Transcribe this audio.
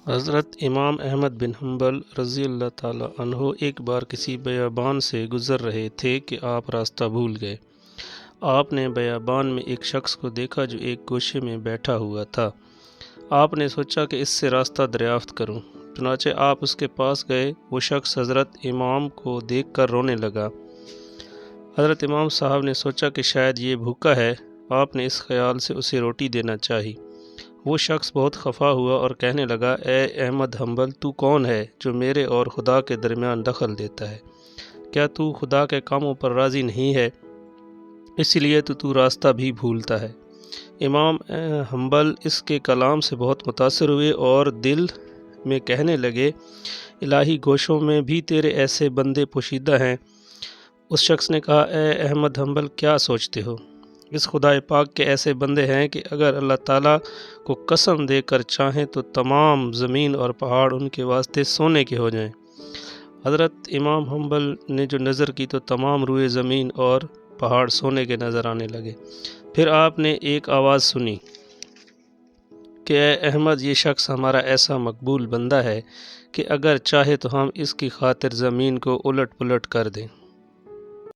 حضرت امام احمد بن حنبل رضی اللہ تعالیٰ عنہ ایک بار کسی بیابان سے گزر رہے تھے کہ آپ راستہ بھول گئے۔ آپ نے بیابان میں ایک شخص کو دیکھا جو ایک گوشے میں بیٹھا ہوا تھا۔ آپ نے سوچا کہ اس سے راستہ دریافت کروں، چنانچہ آپ اس کے پاس گئے۔ وہ شخص حضرت امام کو دیکھ کر رونے لگا۔ حضرت امام صاحب نے سوچا کہ شاید یہ بھوکا ہے۔ آپ نے اس خیال سے اسے روٹی دینا چاہی۔ وہ شخص بہت خفا ہوا اور کہنے لگا، اے احمد حنبل، تو کون ہے جو میرے اور خدا کے درمیان دخل دیتا ہے؟ کیا تو خدا کے کاموں پر راضی نہیں ہے؟ اس لیے تو راستہ بھی بھولتا ہے۔ امام حنبل اس کے کلام سے بہت متاثر ہوئے اور دل میں کہنے لگے، الہی گوشوں میں بھی تیرے ایسے بندے پوشیدہ ہیں۔ اس شخص نے کہا، اے احمد حنبل، کیا سوچتے ہو؟ اس خدا پاک کے ایسے بندے ہیں کہ اگر اللہ تعالیٰ کو قسم دے کر چاہیں تو تمام زمین اور پہاڑ ان کے واسطے سونے کے ہو جائیں۔ حضرت امام حنبل نے جو نظر کی تو تمام روئے زمین اور پہاڑ سونے کے نظر آنے لگے۔ پھر آپ نے ایک آواز سنی کہ اے احمد، یہ شخص ہمارا ایسا مقبول بندہ ہے کہ اگر چاہے تو ہم اس کی خاطر زمین کو الٹ پلٹ کر دیں۔